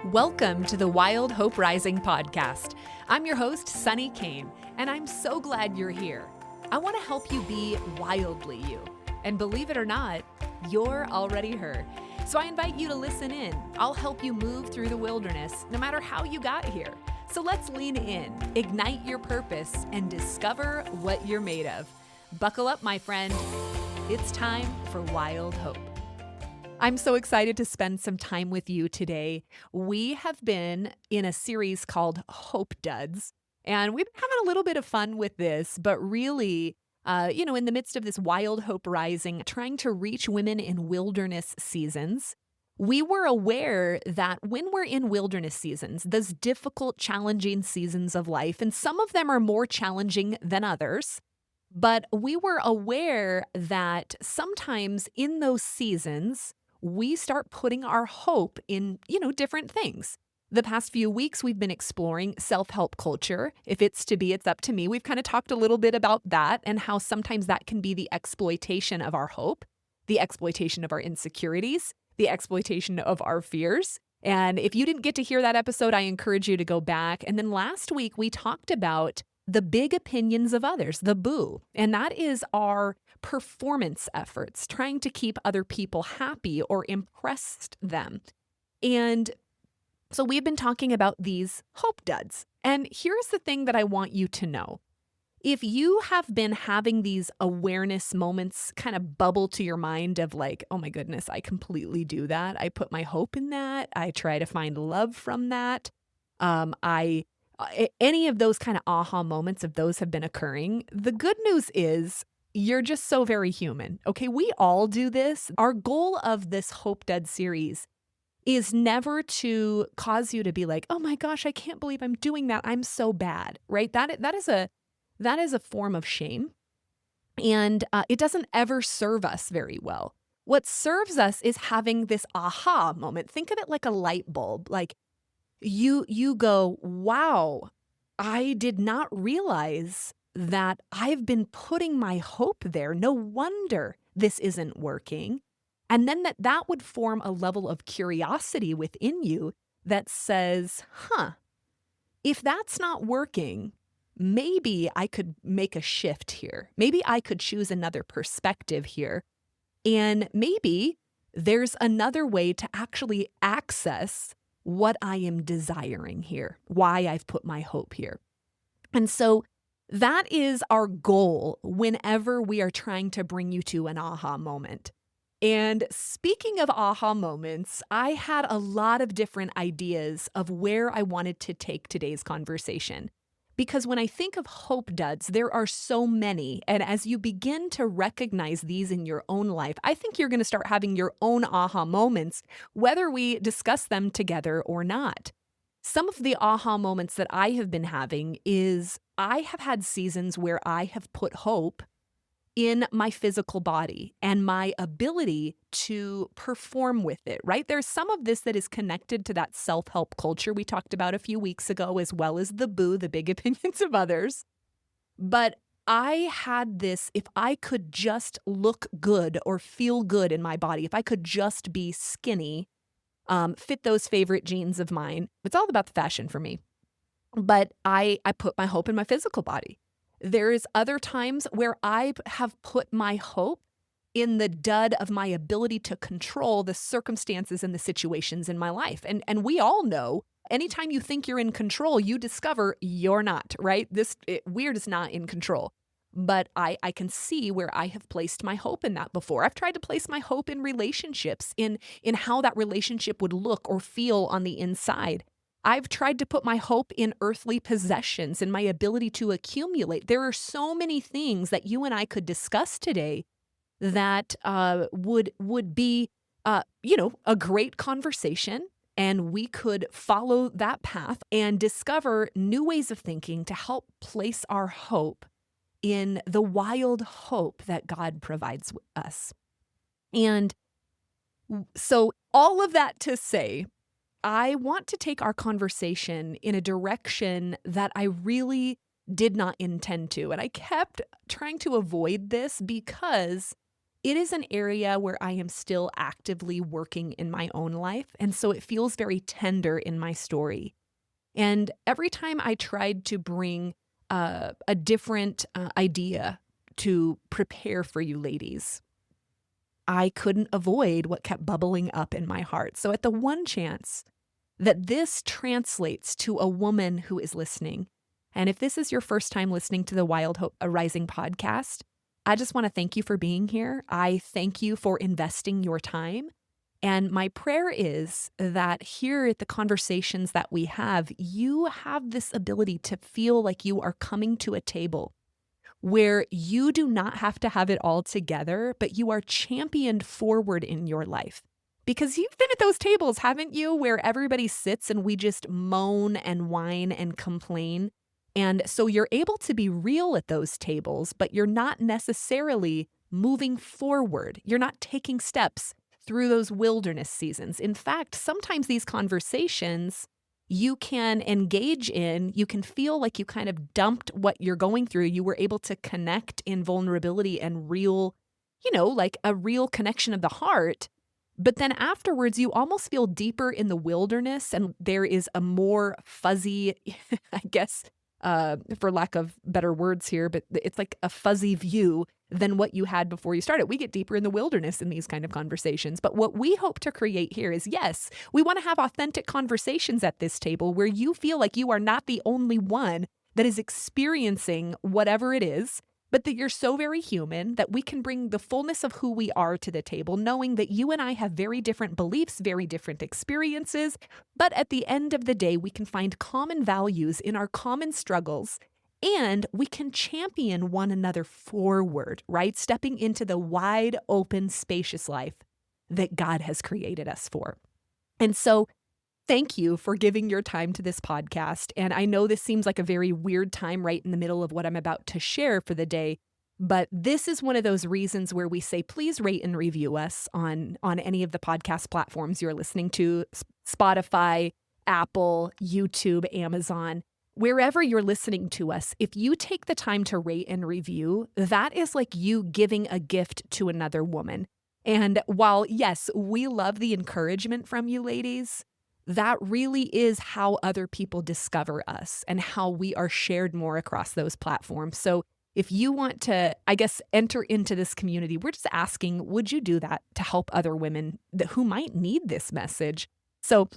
Welcome to the Wild Hope Rising podcast. I'm your host, Sunny Cain, and I'm so glad you're here. I want to help you be wildly you. And believe it or not, you're already her. So I invite you to listen in. I'll help you move through the wilderness, no matter how you got here. So let's lean in, ignite your purpose, and discover what you're made of. Buckle up, my friend. It's time for Wild Hope. I'm so excited to spend some time with you today. We have been in a series called Hope Duds, and we've been having a little bit of fun with this, but really, in the midst of this wild hope rising, trying to reach women in wilderness seasons, we were aware that when we're in wilderness seasons, those difficult, challenging seasons of life, and some of them are more challenging than others, but we were aware that sometimes in those seasons, we start putting our hope in, different things. The past few weeks, we've been exploring self-help culture. If it's to be, it's up to me. We've kind of talked a little bit about that and how sometimes that can be the exploitation of our hope, the exploitation of our insecurities, the exploitation of our fears. And if you didn't get to hear that episode, I encourage you to go back. And then last week, we talked about the big opinions of others, the boo. And that is our performance efforts, trying to keep other people happy or impressed them. And so we've been talking about these hope duds. And here's the thing that I want you to know. If you have been having these awareness moments kind of bubble to your mind of like, oh my goodness, I completely do that. I put my hope in that. I try to find love from that. Any of those kind of aha moments, if those have been occurring, the good news is you're just so very human. Okay, we all do this. Our goal of this Hope Dead series is never to cause you to be like, oh my gosh, I can't believe I'm doing that. I'm so bad, right? That is a form of shame. And it doesn't ever serve us very well. What serves us is having this aha moment. Think of it like a light bulb. Like you go, wow, I did not realize that I've been putting my hope there. No wonder this isn't working. And then that would form a level of curiosity within you that says, if that's not working, maybe I could make a shift here. Maybe I could choose another perspective here. And maybe there's another way to actually access what I am desiring here, why I've put my hope here. And so that is our goal whenever we are trying to bring you to an aha moment. And speaking of aha moments, I had a lot of different ideas of where I wanted to take today's conversation. Because when I think of hope duds, there are so many. And as you begin to recognize these in your own life, I think you're going to start having your own aha moments, whether we discuss them together or not. Some of the aha moments that I have been having is I have had seasons where I have put hope in my physical body and my ability to perform with it, right? There's some of this that is connected to that self-help culture we talked about a few weeks ago, as well as the boo, the big opinions of others. But I had this, if I could just look good or feel good in my body, if I could just be skinny, fit those favorite jeans of mine. It's all about the fashion for me. But I put my hope in my physical body. There's other times where I have put my hope in the dud of my ability to control the circumstances and the situations in my life. And we all know, anytime you think you're in control, you discover you're not, right? Weird is not in control. But I can see where I have placed my hope in that before. I've tried to place my hope in relationships, in how that relationship would look or feel on the inside. I've tried to put my hope in earthly possessions and my ability to accumulate. There are so many things that you and I could discuss today that would be, a great conversation, and we could follow that path and discover new ways of thinking to help place our hope in the wild hope that God provides us. And so all of that to say, I want to take our conversation in a direction that I really did not intend to. And I kept trying to avoid this because it is an area where I am still actively working in my own life, and so it feels very tender in my story. And every time I tried to bring a different idea to prepare for you ladies, I couldn't avoid what kept bubbling up in my heart. So, at the one chance that this translates to a woman who is listening, and if this is your first time listening to the Wild Hope Arising podcast, I just want to thank you for being here. I thank you for investing your time. And my prayer is that here at the conversations that we have, you have this ability to feel like you are coming to a table where you do not have to have it all together, but you are championed forward in your life. Because you've been at those tables, haven't you, where everybody sits and we just moan and whine and complain. And so you're able to be real at those tables, but you're not necessarily moving forward. You're not taking steps through those wilderness seasons. In fact, sometimes these conversations you can engage in, you can feel like you kind of dumped what you're going through. You were able to connect in vulnerability and real, like a real connection of the heart. But then afterwards, you almost feel deeper in the wilderness, and there is a more fuzzy, I guess, for lack of better words here, but it's like a fuzzy view than what you had before you started. We get deeper in the wilderness in these kind of conversations. But what we hope to create here is, yes, we want to have authentic conversations at this table where you feel like you are not the only one that is experiencing whatever it is, but that you're so very human that we can bring the fullness of who we are to the table, knowing that you and I have very different beliefs, very different experiences. But at the end of the day, we can find common values in our common struggles, and we can champion one another forward, right? Stepping into the wide open, spacious life that God has created us for. And so thank you for giving your time to this podcast. And I know this seems like a very weird time right in the middle of what I'm about to share for the day, but this is one of those reasons where we say, please rate and review us on any of the podcast platforms you're listening to, Spotify, Apple, YouTube, Amazon. Wherever you're listening to us, if you take the time to rate and review, that is like you giving a gift to another woman. And while, yes, we love the encouragement from you ladies, that really is how other people discover us and how we are shared more across those platforms. So if you want to, I guess, enter into this community, we're just asking, would you do that to help other women who might need this message? So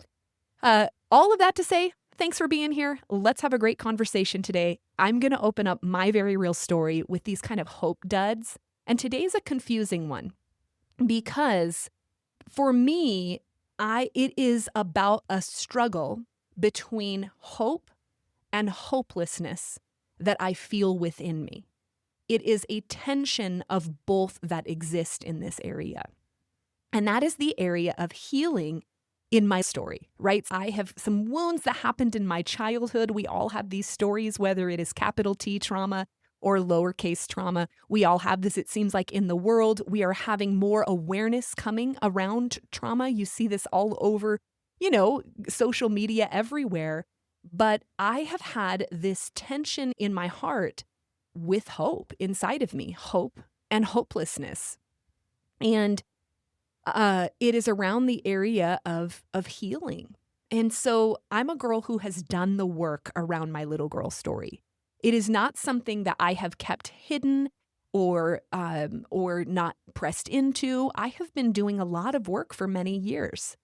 all of that to say, thanks for being here. Let's have a great conversation today. I'm going to open up my very real story with these kind of hope duds. And today's a confusing one because for me, it is about a struggle between hope and hopelessness that I feel within me. It is a tension of both that exist in this area. And that is the area of healing in my story, right? I have some wounds that happened in my childhood. We all have these stories, whether it is capital T trauma or lowercase trauma. We all have this, it seems like, in the world. We are having more awareness coming around trauma. You see this all over, social media everywhere. But I have had this tension in my heart with hope inside of me, hope and hopelessness. And it is around the area of healing. And so I'm a girl who has done the work around my little girl story. It is not something that I have kept hidden or not pressed into. I have been doing a lot of work for many years.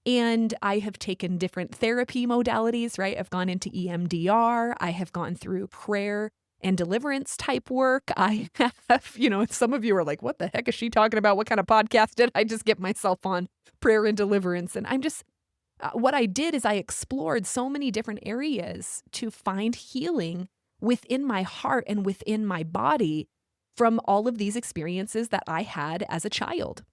And I have taken different therapy modalities, right? I've gone into EMDR. I have gone through prayer and deliverance type work. I have, some of you are like, what the heck is she talking about? What kind of podcast did I just get myself on? Prayer and deliverance. And I'm just, what I did is I explored so many different areas to find healing within my heart and within my body from all of these experiences that I had as a child.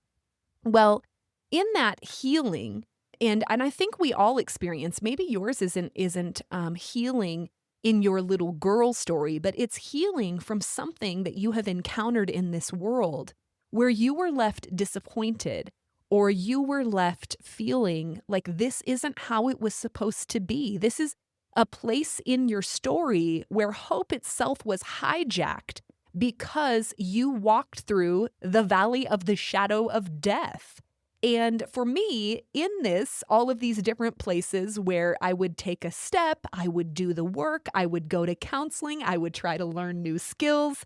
Well, in that healing, and I think we all experience, maybe yours isn't healing in your little girl story, but it's healing from something that you have encountered in this world where you were left disappointed or you were left feeling like this isn't how it was supposed to be. This is a place in your story where hope itself was hijacked because you walked through the valley of the shadow of death. And for me, in this, all of these different places where I would take a step, I would do the work, I would go to counseling, I would try to learn new skills.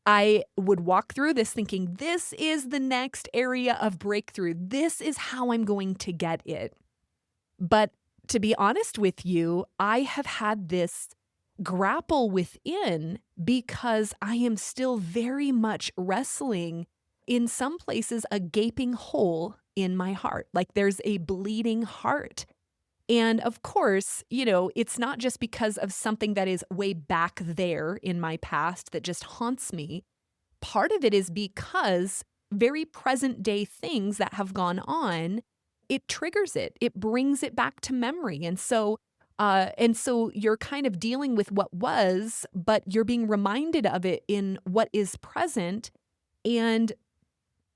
I would walk through this thinking, this is the next area of breakthrough. This is how I'm going to get it. But to be honest with you, I have had this grapple within because I am still very much wrestling, in some places, a gaping hole in my heart. Like there's a bleeding heart. And of course, it's not just because of something that is way back there in my past that just haunts me. Part of it is because very present day things that have gone on, it triggers it. It brings it back to memory. And so you're kind of dealing with what was, but you're being reminded of it in what is present. And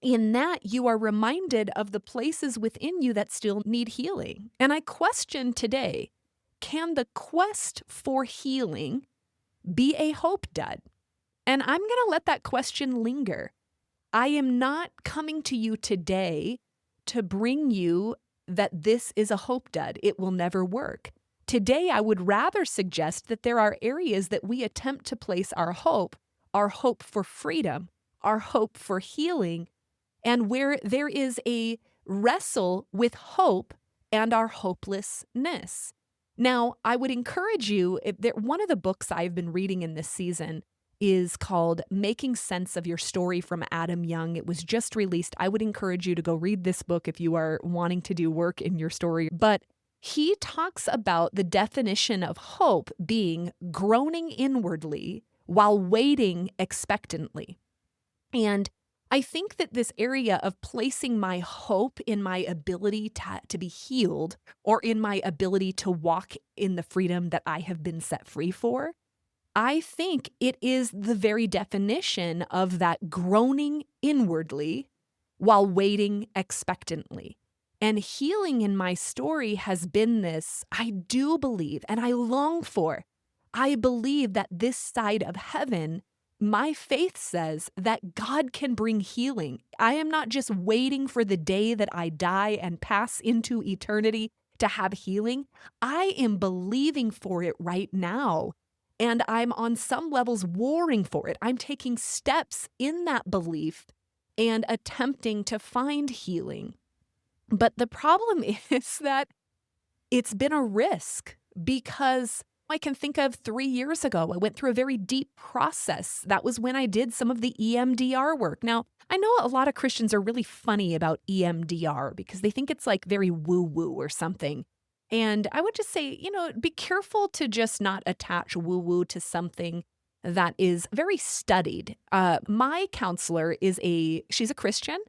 in that, you are reminded of the places within you that still need healing. And I question today, can the quest for healing be a hope dud? And I'm going to let that question linger. I am not coming to you today to bring you that this is a hope dud. It will never work. Today, I would rather suggest that there are areas that we attempt to place our hope for freedom, our hope for healing, and where there is a wrestle with hope and our hopelessness. Now, I would encourage you, one of the books I've been reading in this season is called Making Sense of Your Story from Adam Young. It was just released. I would encourage you to go read this book if you are wanting to do work in your story. But he talks about the definition of hope being groaning inwardly while waiting expectantly. And I think that this area of placing my hope in my ability to be healed or in my ability to walk in the freedom that I have been set free for, I think it is the very definition of that groaning inwardly while waiting expectantly. And healing in my story has been this, I do believe, and I long for, I believe that this side of heaven, my faith says that God can bring healing. I am not just waiting for the day that I die and pass into eternity to have healing. I am believing for it right now. And I'm on some levels warring for it. I'm taking steps in that belief and attempting to find healing. But the problem is that it's been a risk because I can think of 3 years ago, I went through a very deep process. That was when I did some of the EMDR work. Now, I know a lot of Christians are really funny about EMDR because they think it's like very woo-woo or something. And I would just say, be careful to just not attach woo-woo to something that is very studied. My counselor she's a Christian.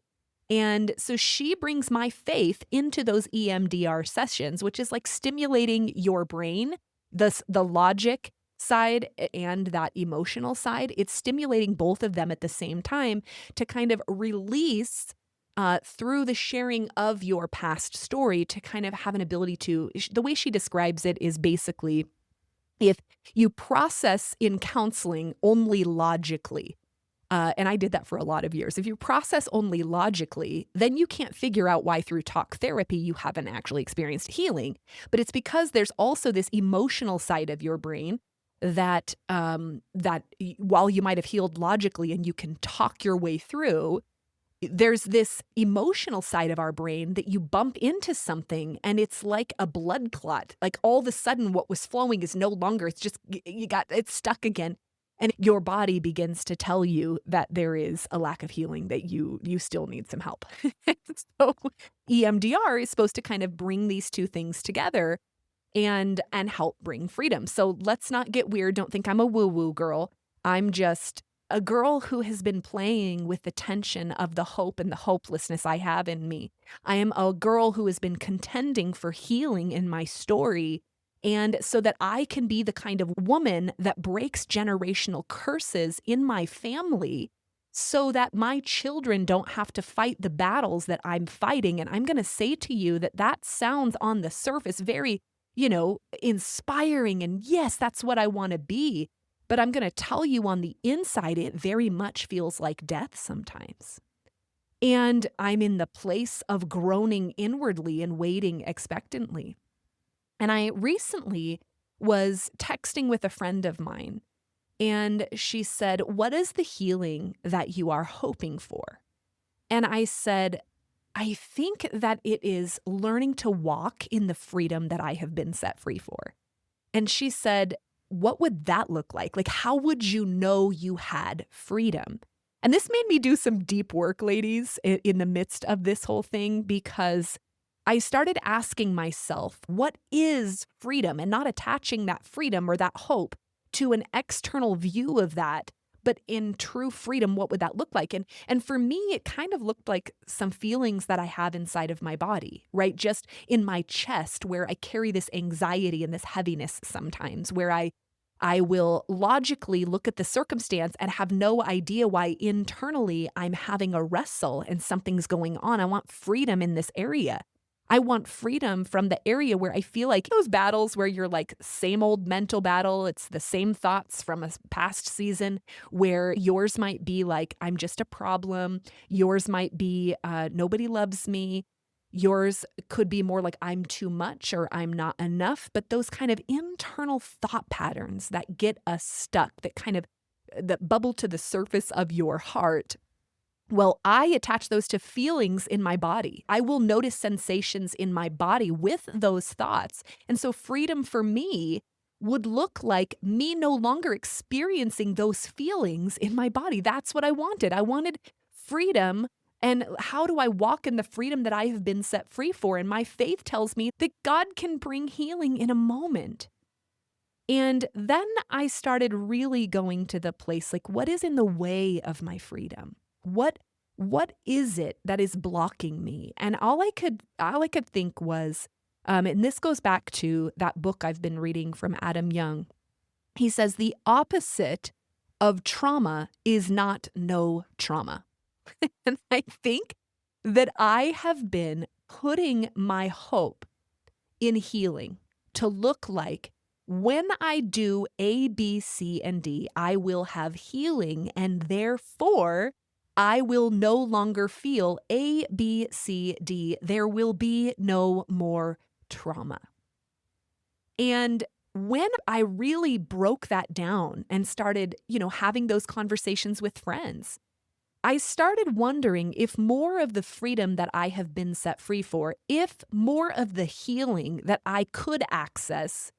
And so she brings my faith into those EMDR sessions, which is like stimulating your brain, the logic side and that emotional side. It's stimulating both of them at the same time to kind of release through the sharing of your past story to kind of have an ability to, the way she describes it is basically if you process in counseling only logically, and I did that for a lot of years. If you process only logically, then you can't figure out why through talk therapy you haven't actually experienced healing. But it's because there's also this emotional side of your brain that while you might have healed logically and you can talk your way through, there's this emotional side of our brain that you bump into something and it's like a blood clot. Like all of a sudden what was flowing is no longer, it's stuck again. And your body begins to tell you that there is a lack of healing, that you still need some help. So EMDR is supposed to kind of bring these two things together and help bring freedom. So let's not get weird. Don't think I'm a woo-woo girl. I'm just a girl who has been playing with the tension of the hope and the hopelessness I have in me. I am a girl who has been contending for healing in my story, and so that I can be the kind of woman that breaks generational curses in my family so that my children don't have to fight the battles that I'm fighting. And I'm going to say to you that sounds on the surface very, inspiring. And yes, that's what I want to be. But I'm going to tell you on the inside, it very much feels like death sometimes. And I'm in the place of groaning inwardly and waiting expectantly. And I recently was texting with a friend of mine, and she said, "What is the healing that you are hoping for?" And I said, "I think that it is learning to walk in the freedom that I have been set free for." And she said, "What would that look like? Like, how would you know you had freedom?" And this made me do some deep work, ladies, in the midst of this whole thing, because I started asking myself, what is freedom? And not attaching that freedom or that hope to an external view of that, but in true freedom, what would that look like? And for me, it kind of looked like some feelings that I have inside of my body, right? Just in my chest, where I carry this anxiety and this heaviness sometimes, where I will logically look at the circumstance and have no idea why internally I'm having a wrestle and something's going on. I want freedom in this area. I want freedom from the area where I feel like those battles where you're like, same old mental battle. It's the same thoughts from a past season, where yours might be like, I'm just a problem. Yours might be, nobody loves me. Yours could be more like, I'm too much or I'm not enough. But those kind of internal thought patterns that get us stuck, that bubble to the surface of your heart. Well, I attach those to feelings in my body. I will notice sensations in my body with those thoughts. And so freedom for me would look like me no longer experiencing those feelings in my body. That's what I wanted. I wanted freedom. And how do I walk in the freedom that I have been set free for? And my faith tells me that God can bring healing in a moment. And then I started really going to the place, like, what is in the way of my freedom? What is it that is blocking me? And all I could think was, and this goes back to that book I've been reading from Adam Young. He says the opposite of trauma is not no trauma. And I think that I have been putting my hope in healing to look like, when I do A, B, C, and D, I will have healing, and therefore I will no longer feel A, B, C, D. There will be no more trauma. And when I really broke that down and started, having those conversations with friends, I started wondering if more of the freedom that I have been set free for, if more of the healing that I could access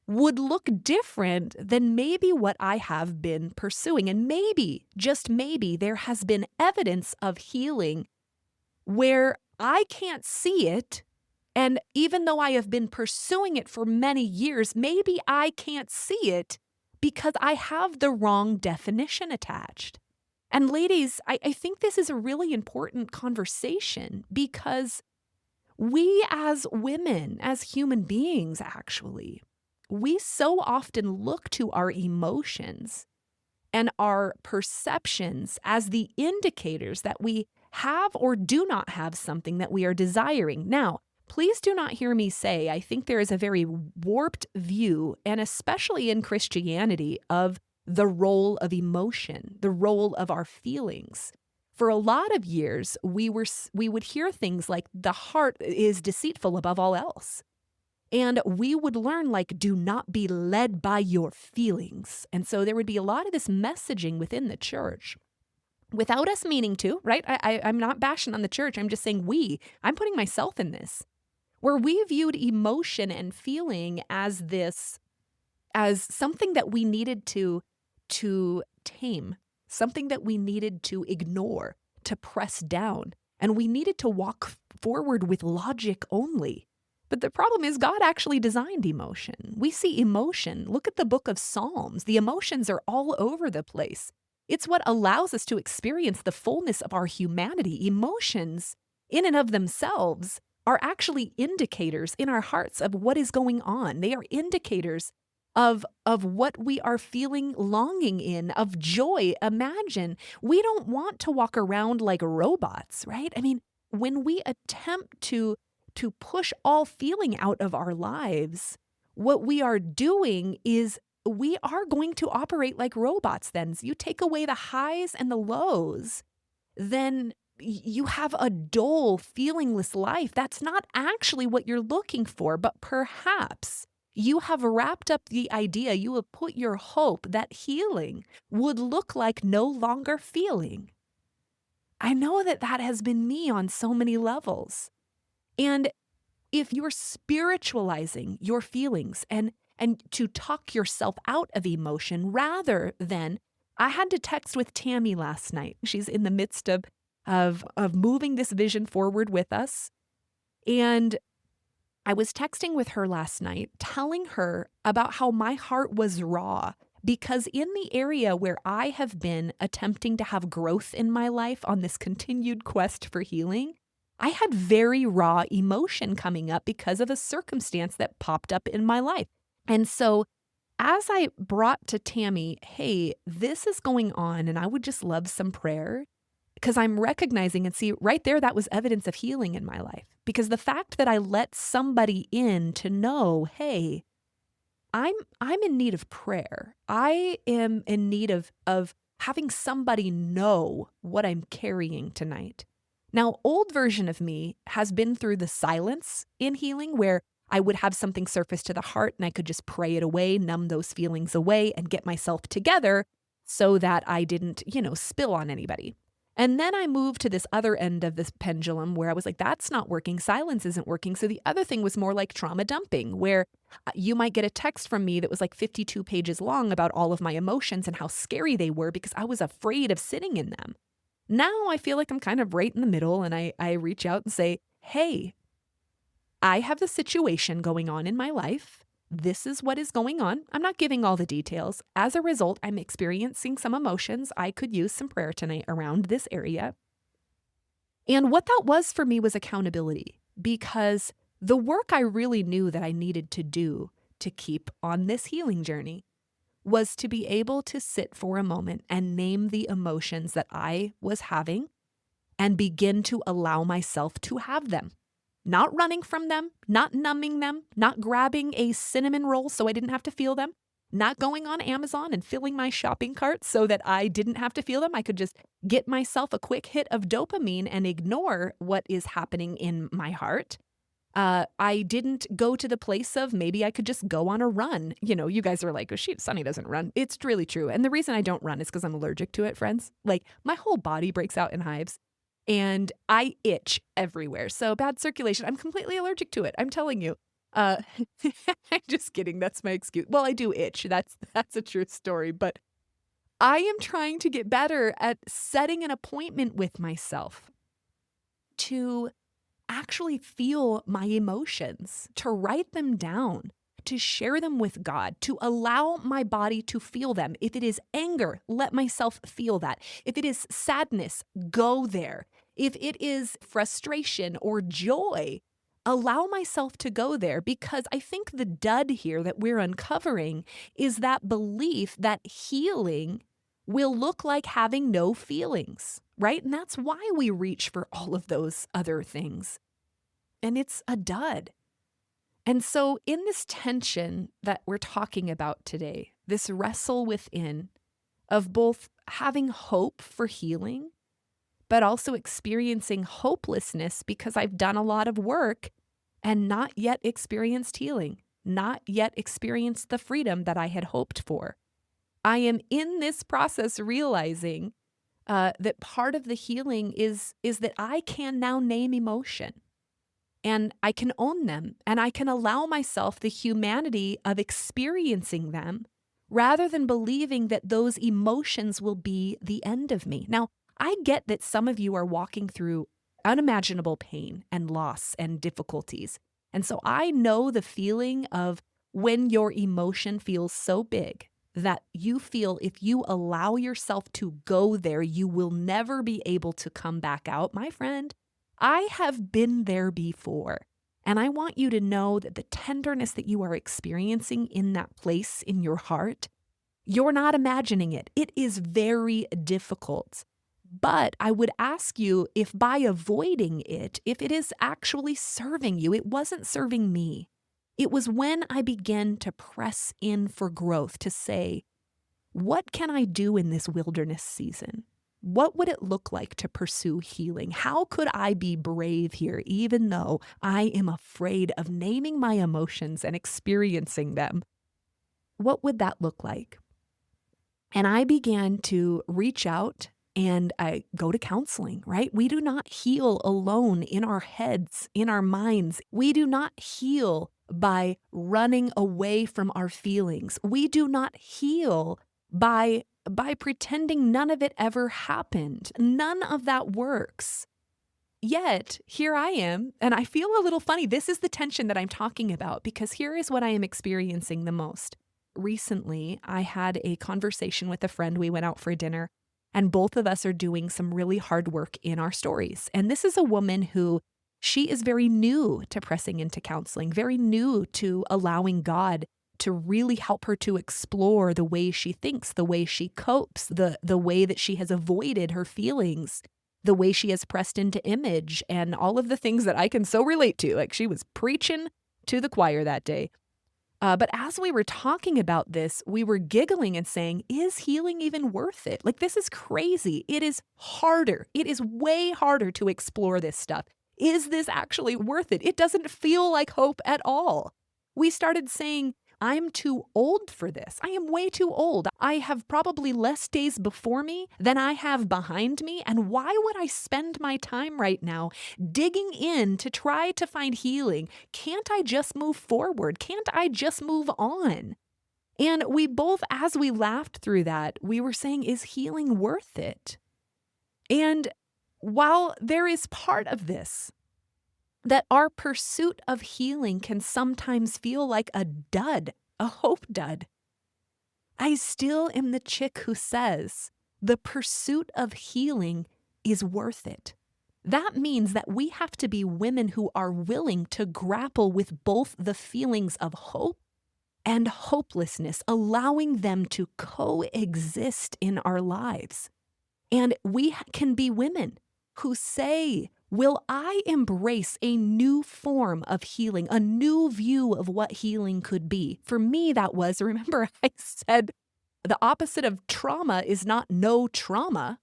would look different than maybe what I have been pursuing. And maybe, just maybe, there has been evidence of healing where I can't see it. And even though I have been pursuing it for many years, maybe I can't see it because I have the wrong definition attached. And ladies, I think this is a really important conversation, because we as women, as human beings, actually, we so often look to our emotions and our perceptions as the indicators that we have or do not have something that we are desiring. Now, please do not hear me say, I think there is a very warped view, and especially in Christianity, of the role of emotion, the role of our feelings. For a lot of years, we would hear things like, the heart is deceitful above all else. And we would learn, like, do not be led by your feelings. And so there would be a lot of this messaging within the church without us meaning to, right? I'm not bashing on the church. I'm just saying I'm putting myself in this, where we viewed emotion and feeling as something that we needed to tame, something that we needed to ignore, to press down. And we needed to walk forward with logic only. But the problem is, God actually designed emotion. We see emotion. Look at the book of Psalms. The emotions are all over the place. It's what allows us to experience the fullness of our humanity. Emotions, in and of themselves, are actually indicators in our hearts of what is going on. They are indicators of what we are feeling longing in, of joy. Imagine, we don't want to walk around like robots, right? I mean, when we attempt to push all feeling out of our lives, what we are doing is we are going to operate like robots then. So you take away the highs and the lows, then you have a dull, feelingless life. That's not actually what you're looking for, but perhaps you have wrapped up the idea, you have put your hope that healing would look like no longer feeling. I know that that has been me on so many levels. And if you're spiritualizing your feelings and to talk yourself out of emotion rather than I had to text with Tammy last night. She's in the midst of moving this vision forward with us. And I was texting with her last night, telling her about how my heart was raw because in the area where I have been attempting to have growth in my life on this continued quest for healing, I had very raw emotion coming up because of a circumstance that popped up in my life. And so as I brought to Tammy, hey, this is going on and I would just love some prayer because I'm recognizing and see right there, that was evidence of healing in my life. Because the fact that I let somebody in to know, hey, I'm in need of prayer. I am in need of having somebody know what I'm carrying tonight. Now, old version of me has been through the silence in healing where I would have something surface to the heart and I could just pray it away, numb those feelings away and get myself together so that I didn't, spill on anybody. And then I moved to this other end of this pendulum where I was like, that's not working. Silence isn't working. So the other thing was more like trauma dumping, where you might get a text from me that was like 52 pages long about all of my emotions and how scary they were because I was afraid of sitting in them. Now I feel like I'm kind of right in the middle and I reach out and say, hey, I have the situation going on in my life. This is what is going on. I'm not giving all the details. As a result, I'm experiencing some emotions. I could use some prayer tonight around this area. And what that was for me was accountability, because the work I really knew that I needed to do to keep on this healing journey was to be able to sit for a moment and name the emotions that I was having and begin to allow myself to have them. Not running from them, not numbing them, not grabbing a cinnamon roll so I didn't have to feel them, not going on Amazon and filling my shopping cart so that I didn't have to feel them. I could just get myself a quick hit of dopamine and ignore what is happening in my heart. I didn't go to the place of maybe I could just go on a run. You guys are like, oh, Sunny doesn't run. It's really true. And the reason I don't run is because I'm allergic to it, friends. Like my whole body breaks out in hives. And I itch everywhere. So bad circulation. I'm completely allergic to it. I'm telling you. I'm just kidding. That's my excuse. Well, I do itch. That's a true story. But I am trying to get better at setting an appointment with myself to actually feel my emotions, to write them down, to share them with God, to allow my body to feel them. If it is anger, let myself feel that. If it is sadness, go there. If it is frustration or joy, allow myself to go there, because I think the dud here that we're uncovering is that belief that healing will look like having no feelings, right? And that's why we reach for all of those other things. And it's a dud. And so in this tension that we're talking about today, this wrestle within of both having hope for healing, but also experiencing hopelessness because I've done a lot of work and not yet experienced healing, not yet experienced the freedom that I had hoped for. I am in this process realizing that part of the healing is that I can now name emotion. And I can own them, and I can allow myself the humanity of experiencing them rather than believing that those emotions will be the end of me. Now, I get that some of you are walking through unimaginable pain and loss and difficulties. And so I know the feeling of when your emotion feels so big that you feel if you allow yourself to go there, you will never be able to come back out. My friend, I have been there before, and I want you to know that the tenderness that you are experiencing in that place in your heart, you're not imagining it. It is very difficult. But I would ask you if by avoiding it, if it is actually serving you. It wasn't serving me. It was when I began to press in for growth to say, what can I do in this wilderness season? What would it look like to pursue healing? How could I be brave here, even though I am afraid of naming my emotions and experiencing them? What would that look like? And I began to reach out and I go to counseling, right? We do not heal alone in our heads, in our minds. We do not heal by running away from our feelings. We do not heal by pretending none of it ever happened. None of that works. Yet, here I am, and I feel a little funny. This is the tension that I'm talking about because here is what I am experiencing the most. Recently, I had a conversation with a friend. We went out for dinner, and both of us are doing some really hard work in our stories. And this is a woman who she is very new to pressing into counseling, very new to allowing God to really help her to explore the way she thinks, the way she copes, the way that she has avoided her feelings, the way she has pressed into image, and all of the things that I can so relate to. Like she was preaching to the choir that day. But as we were talking about this, we were giggling and saying, is healing even worth it? Like, this is crazy. It is harder. It is way harder to explore this stuff. Is this actually worth it? It doesn't feel like hope at all. We started saying, I'm too old for this. I am way too old. I have probably less days before me than I have behind me. And why would I spend my time right now digging in to try to find healing? Can't I just move forward? Can't I just move on? And we both, as we laughed through that, we were saying, is healing worth it? And while there is part of this, that our pursuit of healing can sometimes feel like a dud, a hope dud, I still am the chick who says the pursuit of healing is worth it. That means that we have to be women who are willing to grapple with both the feelings of hope and hopelessness, allowing them to coexist in our lives. And we can be women who say, will I embrace a new form of healing, a new view of what healing could be? For me, that was, remember I said, the opposite of trauma is not no trauma.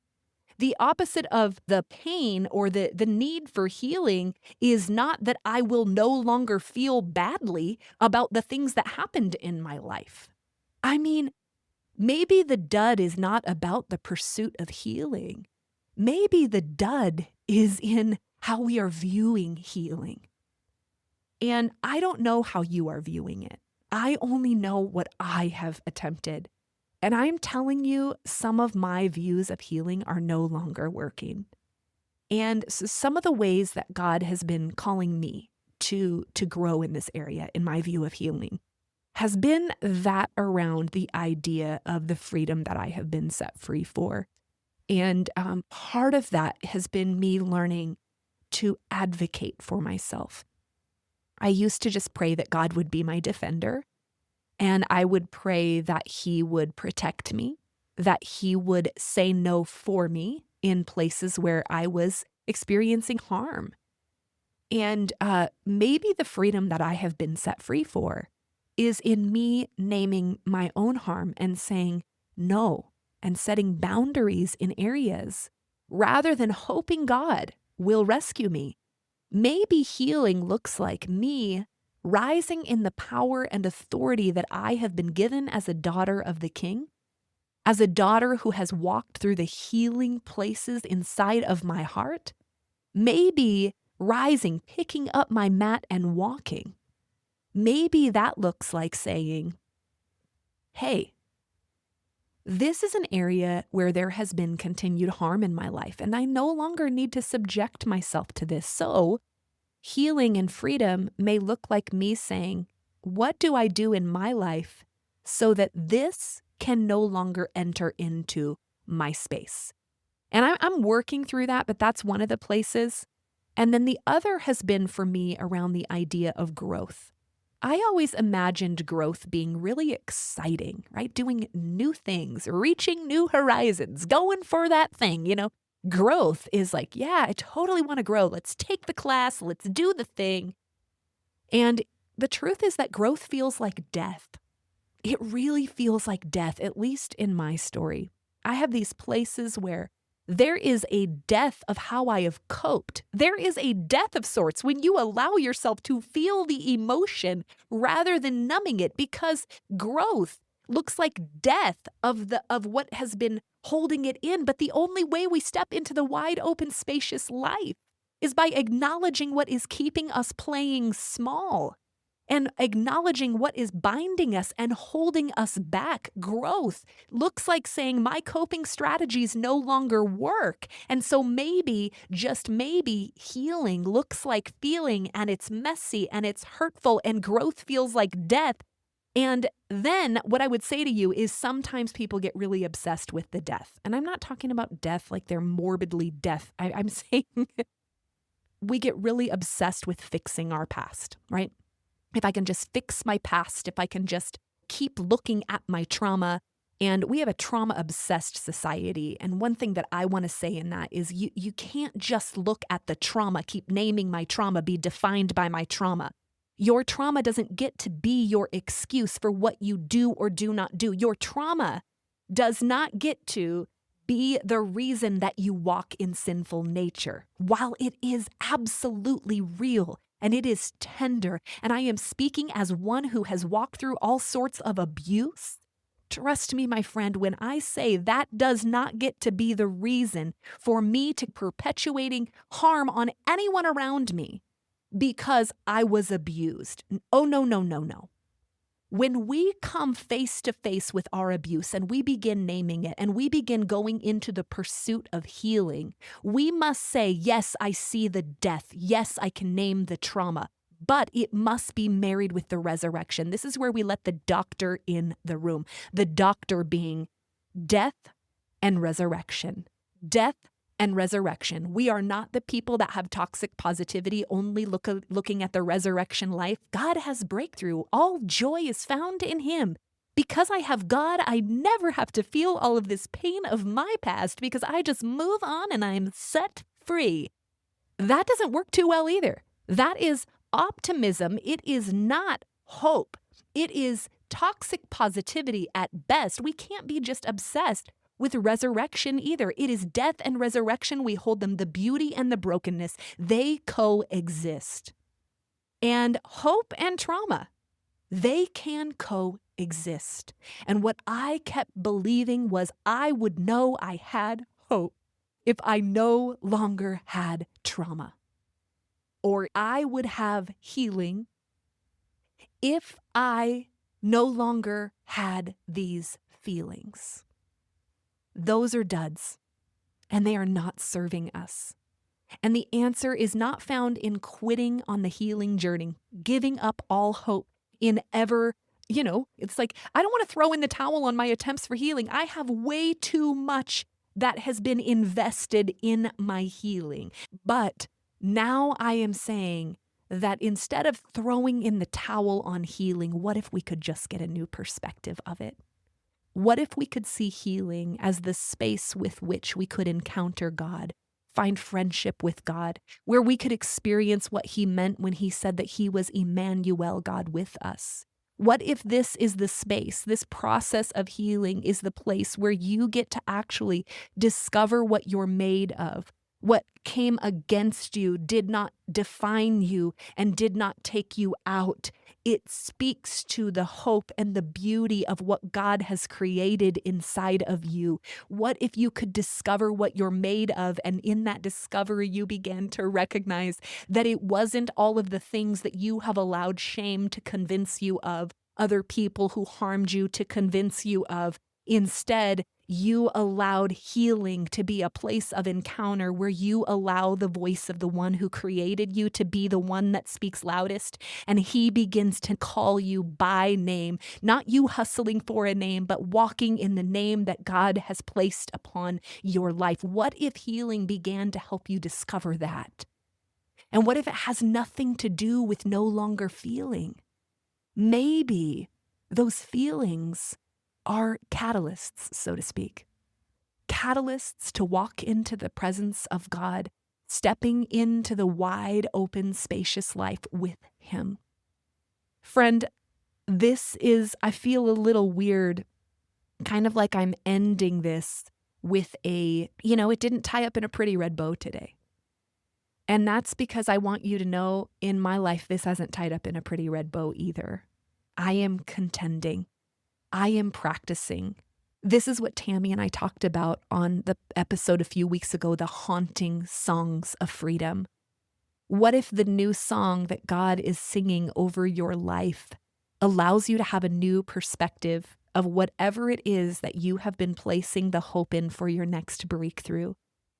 The opposite of the pain or the need for healing is not that I will no longer feel badly about the things that happened in my life. I mean, maybe the dud is not about the pursuit of healing. Maybe the dud is in how we are viewing healing. And I don't know how you are viewing it. I only know what I have attempted. And I'm telling you, some of my views of healing are no longer working. And so some of the ways that God has been calling me to grow in this area, in my view of healing, has been that around the idea of the freedom that I have been set free for. And part of that has been me learning to advocate for myself. I used to just pray that God would be my defender, and I would pray that he would protect me, that he would say no for me in places where I was experiencing harm. And maybe the freedom that I have been set free for is in me naming my own harm and saying no, and setting boundaries in areas rather than hoping God will rescue me. Maybe healing looks like me rising in the power and authority that I have been given as a daughter of the King, as a daughter who has walked through the healing places inside of my heart. Maybe rising, picking up my mat and walking. Maybe that looks like saying, hey, this is an area where there has been continued harm in my life, and I no longer need to subject myself to this. So healing and freedom may look like me saying, what do I do in my life so that this can no longer enter into my space? And I'm working through that, but that's one of the places. And then the other has been for me around the idea of growth. I always imagined growth being really exciting, right? Doing new things, reaching new horizons, going for that thing, Growth is like, yeah, I totally want to grow. Let's take the class. Let's do the thing. And The truth is that growth feels like death. It really feels like death, at least in my story. I have these places where there is a death of how I have coped. There is a death of sorts when you allow yourself to feel the emotion rather than numbing it, because growth looks like death of what has been holding it in. But the only way we step into the wide open, spacious life is by acknowledging what is keeping us playing small and acknowledging what is binding us and holding us back. Growth looks like saying my coping strategies no longer work. And so maybe, just maybe, healing looks like feeling, and it's messy and it's hurtful, and growth feels like death. And then what I would say to you is sometimes people get really obsessed with the death. And I'm not talking about death like they're morbidly death. I'm saying we get really obsessed with fixing our past, right? If I can just fix my past, if I can just keep looking at my trauma. And we have a trauma-obsessed society. And one thing that I want to say in that is you can't just look at the trauma, keep naming my trauma, be defined by my trauma. Your trauma doesn't get to be your excuse for what you do or do not do. Your trauma does not get to be the reason that you walk in sinful nature. While it is absolutely real, and it is tender, and I am speaking as one who has walked through all sorts of abuse. Trust me, my friend, when I say that does not get to be the reason for me to perpetuating harm on anyone around me because I was abused. Oh, no, no, no, no. When we come face to face with our abuse and we begin naming it and we begin going into the pursuit of healing, we must say, yes, I see the death. Yes, I can name the trauma, but it must be married with the resurrection. This is where we let the doctor in the room, the doctor being death and resurrection. Death and resurrection. We are not the people that have toxic positivity, only looking at the resurrection life. God has breakthrough. All joy is found in Him. Because I have God, I never have to feel all of this pain of my past because I just move on and I'm set free. That doesn't work too well either. That is optimism. It is not hope. It is toxic positivity at best. We can't be just obsessed with resurrection either. It is death and resurrection. We hold them, the beauty and the brokenness. They coexist. And hope and trauma, they can coexist. And what I kept believing was I would know I had hope if I no longer had trauma. Or I would have healing if I no longer had these feelings. Those are duds, and they are not serving us. And the answer is not found in quitting on the healing journey, giving up all hope in ever, it's like, I don't want to throw in the towel on my attempts for healing. I have way too much that has been invested in my healing. But now I am saying that instead of throwing in the towel on healing, what if we could just get a new perspective of it? What if we could see healing as the space with which we could encounter God, find friendship with God, where we could experience what He meant when He said that He was Emmanuel, God with us? What if this is the space, this process of healing is the place where you get to actually discover what you're made of? What came against you did not define you and did not take you out. It speaks to the hope and the beauty of what God has created inside of you. What if you could discover what you're made of, and in that discovery you began to recognize that it wasn't all of the things that you have allowed shame to convince you of, other people who harmed you to convince you of. Instead, you allowed healing to be a place of encounter where you allow the voice of the one who created you to be the one that speaks loudest, and He begins to call you by name, not you hustling for a name, but walking in the name that God has placed upon your life. What if healing began to help you discover that? And what if it has nothing to do with no longer feeling? Maybe those feelings are catalysts, so to speak. Catalysts to walk into the presence of God, stepping into the wide open, spacious life with Him. Friend, I feel a little weird, kind of like I'm ending this with it didn't tie up in a pretty red bow today. And that's because I want you to know in my life, this hasn't tied up in a pretty red bow either. I am contending. I am practicing. This is what Tammy and I talked about on the episode a few weeks ago, the haunting songs of freedom. What if the new song that God is singing over your life allows you to have a new perspective of whatever it is that you have been placing the hope in for your next breakthrough?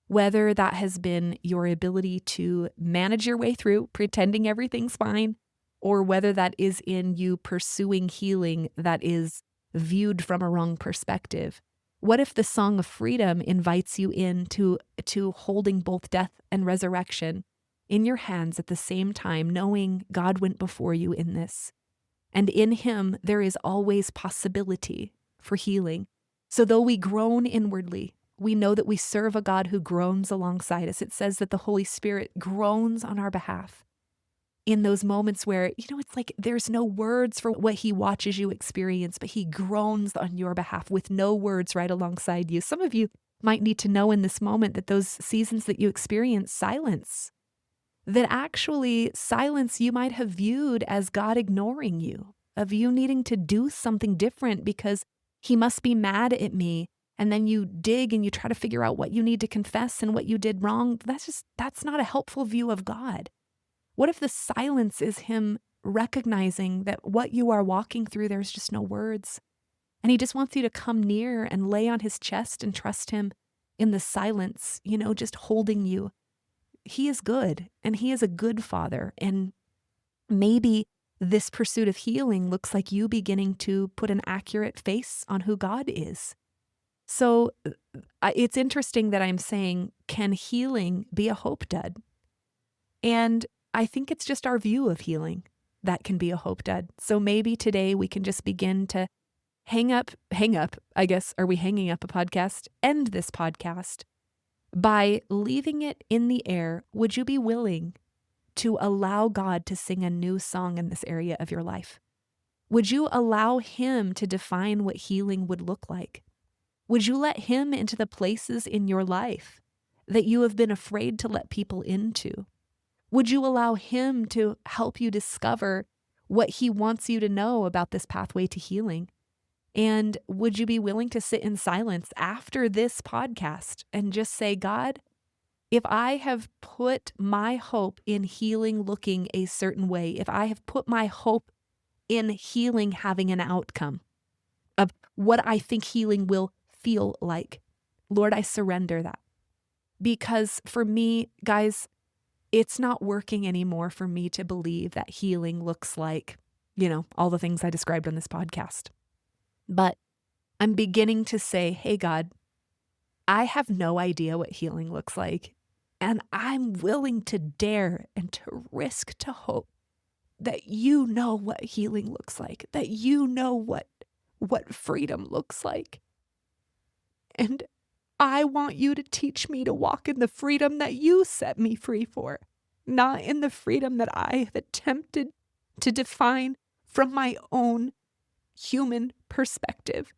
Whether that has been your ability to manage your way through, pretending everything's fine, or whether that is in you pursuing healing that is viewed from a wrong perspective. What if the song of freedom invites you into holding both death and resurrection in your hands at the same time, knowing God went before you in this? And in him, there is always possibility for healing. So though we groan inwardly, we know that we serve a God who groans alongside us. It says that the Holy Spirit groans on our behalf in those moments where, it's like there's no words for what he watches you experience, but he groans on your behalf with no words right alongside you. Some of you might need to know in this moment that those seasons that you experience silence, that actually silence you might have viewed as God ignoring you, of you needing to do something different because he must be mad at me. And then you dig and you try to figure out what you need to confess and what you did wrong. That's not a helpful view of God. What if the silence is him recognizing that what you are walking through, there's just no words. And he just wants you to come near and lay on his chest and trust him in the silence, just holding you. He is good and he is a good father. And maybe this pursuit of healing looks like you beginning to put an accurate face on who God is. So it's interesting that I'm saying, can healing be a hope dud? And I think it's just our view of healing that can be a hope dud. So maybe today we can just begin to hang up, I guess, are we hanging up a podcast? End this podcast by leaving it in the air. Would you be willing to allow God to sing a new song in this area of your life? Would you allow him to define what healing would look like? Would you let him into the places in your life that you have been afraid to let people into? Would you allow him to help you discover what he wants you to know about this pathway to healing? And would you be willing to sit in silence after this podcast and just say, God, if I have put my hope in healing looking a certain way, if I have put my hope in healing having an outcome of what I think healing will feel like, Lord, I surrender that. Because for me, guys, it's not working anymore for me to believe that healing looks like, all the things I described on this podcast. But I'm beginning to say, hey, God, I have no idea what healing looks like. And I'm willing to dare and to risk to hope that you know what healing looks like, that you know what freedom looks like. And I want you to teach me to walk in the freedom that you set me free for, not in the freedom that I have attempted to define from my own human perspective.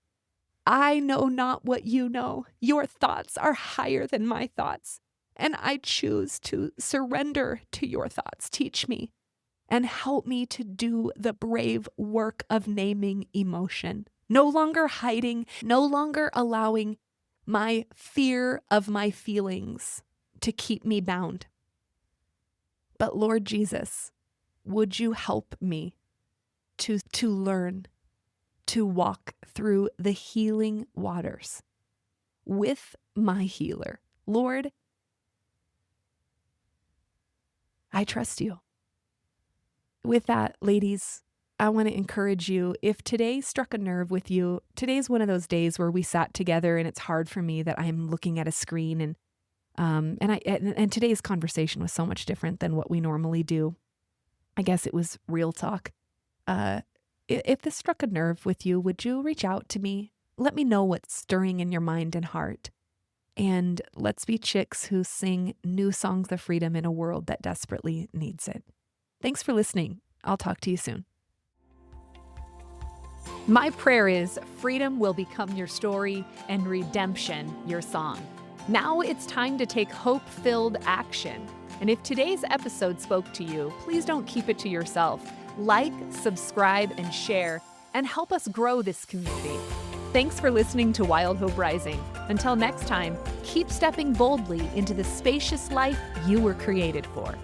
I know not what you know. Your thoughts are higher than my thoughts, and I choose to surrender to your thoughts. Teach me and help me to do the brave work of naming emotion. No longer hiding, no longer allowing my fear of my feelings to keep me bound. But Lord Jesus, would you help me to learn to walk through the healing waters with my healer? Lord, I trust you. With that, ladies, I want to encourage you, if today struck a nerve with you, today's one of those days where we sat together and it's hard for me that I'm looking at a screen and today's conversation was so much different than what we normally do. I guess it was real talk. If this struck a nerve with you, would you reach out to me? Let me know what's stirring in your mind and heart. And let's be chicks who sing new songs of freedom in a world that desperately needs it. Thanks for listening. I'll talk to you soon. My prayer is freedom will become your story and redemption your song. Now it's time to take hope-filled action. And if today's episode spoke to you, please don't keep it to yourself. Like, subscribe, and share, and help us grow this community. Thanks for listening to Wild Hope Rising. Until next time, keep stepping boldly into the spacious life you were created for.